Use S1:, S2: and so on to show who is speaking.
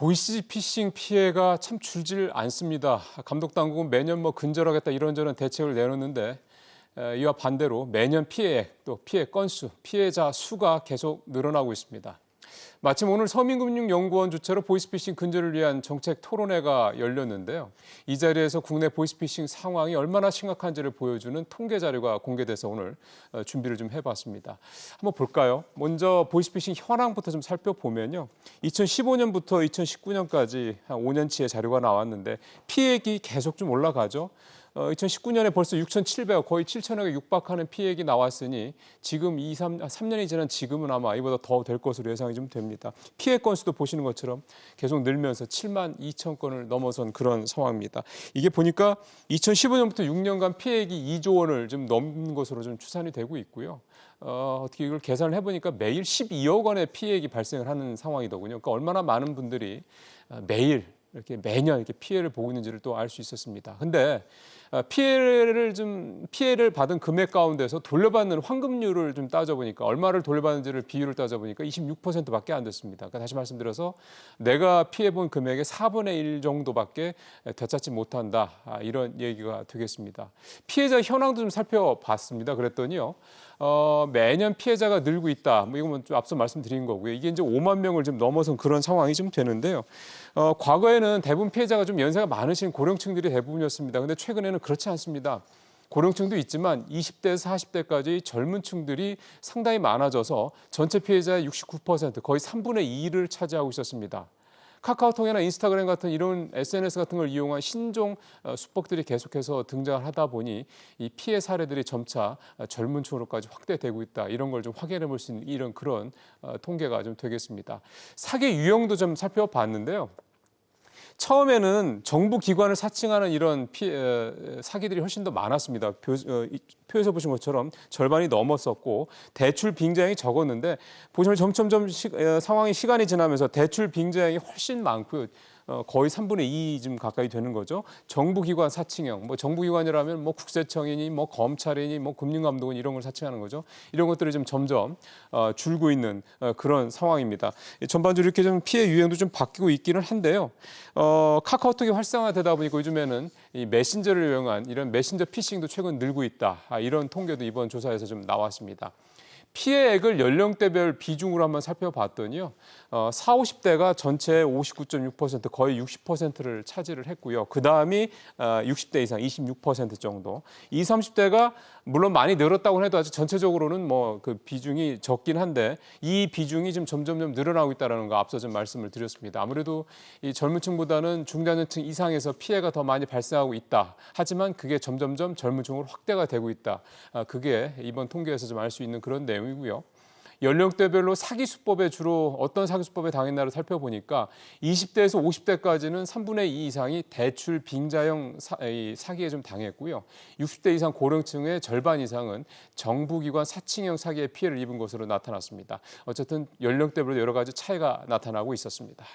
S1: 보이스피싱 피해가 참 줄질 않습니다. 감독 당국은 매년 근절하겠다 이런저런 대책을 내놓는데 이와 반대로 매년 피해액, 또 피해 건수, 피해자 수가 계속 늘어나고 있습니다. 마침 오늘 서민금융연구원 주최로 보이스피싱 근절을 위한 정책 토론회가 열렸는데요. 이 자리에서 국내 보이스피싱 상황이 얼마나 심각한지를 보여주는 통계 자료가 공개돼서 오늘 준비를 좀 해봤습니다. 한번 볼까요? 먼저 보이스피싱 현황부터 좀 살펴보면요. 2015년부터 2019년까지 한 5년치의 자료가 나왔는데 피해액이 계속 좀 올라가죠. 2019년에 벌써 6,700억, 거의 7천억에 육박하는 피해액이 나왔으니 지금 3년이 지난 지금은 아마 이보다 더 될 것으로 예상이 좀 됩니다. 피해 건수도 보시는 것처럼 계속 늘면서 7만 2천 건을 넘어선 그런 상황입니다. 이게 보니까 2015년부터 6년간 피해액이 2조 원을 좀 넘는 것으로 좀 추산이 되고 있고요. 어떻게 이걸 계산을 해보니까 매일 12억 원의 피해액이 발생을 하는 상황이더군요. 그러니까 얼마나 많은 분들이 매일 이렇게 매년 이렇게 피해를 보고 있는지를 또 알 수 있었습니다. 근데 피해를 받은 금액 가운데서 돌려받는 환급률을 좀 따져보니까 얼마를 돌려받는지를 비율을 따져보니까 26%밖에 안 됐습니다. 그러니까 다시 말씀드려서 내가 피해본 금액의 4분의 1 정도밖에 되찾지 못한다. 이런 얘기가 되겠습니다. 피해자 현황도 좀 살펴봤습니다. 그랬더니요. 매년 피해자가 늘고 있다. 이건 좀 앞서 말씀드린 거고요. 이게 이제 5만 명을 좀 넘어선 그런 상황이 좀 되는데요. 과거에는 대부분 피해자가 좀 연세가 많으신 고령층들이 대부분이었습니다. 근데 최근에는 그렇지 않습니다. 고령층도 있지만 20대에서 40대까지 젊은 층들이 상당히 많아져서 전체 피해자의 69%, 거의 3분의 2를 차지하고 있었습니다. 카카오톡이나 인스타그램 같은 이런 SNS 같은 걸 이용한 신종 수법들이 계속해서 등장을 하다 보니 이 피해 사례들이 점차 젊은 층으로까지 확대되고 있다. 이런 걸 좀 확인해 볼 수 있는 그런 통계가 좀 되겠습니다. 사기 유형도 좀 살펴봤는데요. 처음에는 정부 기관을 사칭하는 이런 사기들이 훨씬 더 많았습니다. 표에서 보신 것처럼 절반이 넘었었고 대출 빙자액이 적었는데 보시면 점점점 시간이 지나면서 대출 빙자액이 훨씬 많고요. 거의 3분의 2 좀 가까이 되는 거죠. 정부기관 사칭형, 정부기관이라면 국세청이니 검찰이니 금융감독원 이런 걸 사칭하는 거죠. 이런 것들이 좀 점점 줄고 있는 그런 상황입니다. 전반적으로 이렇게 좀 피해 유형도 좀 바뀌고 있기는 한데요. 카카오톡이 활성화되다 보니까 요즘에는 이 메신저를 이용한 이런 메신저 피싱도 최근 늘고 있다. 이런 통계도 이번 조사에서 좀 나왔습니다. 피해액을 연령대별 비중으로 한번 살펴봤더니요. 40, 50대가 전체의 59.6%, 거의 60%를 차지를 했고요. 그다음이 60대 이상 26% 정도. 20, 30대가 물론 많이 늘었다고 해도 아직 전체적으로는 그 비중이 적긴 한데 이 비중이 좀 점점 늘어나고 있다는 거 앞서 좀 말씀을 드렸습니다. 아무래도 이 젊은 층보다는 중장년층 이상에서 피해가 더 많이 발생하고 있다. 하지만 그게 점점점 젊은 층으로 확대가 되고 있다. 그게 이번 통계에서 좀 알 수 있는 그런 내용이고요. 연령대별로 사기 수법에 주로 어떤 사기 수법에 당했나를 살펴보니까 20대에서 50대까지는 3분의 2 이상이 대출 빙자형 사기에 좀 당했고요. 60대 이상 고령층의 절반 이상은 정부기관 사칭형 사기에 피해를 입은 것으로 나타났습니다. 어쨌든 연령대별로 여러 가지 차이가 나타나고 있었습니다.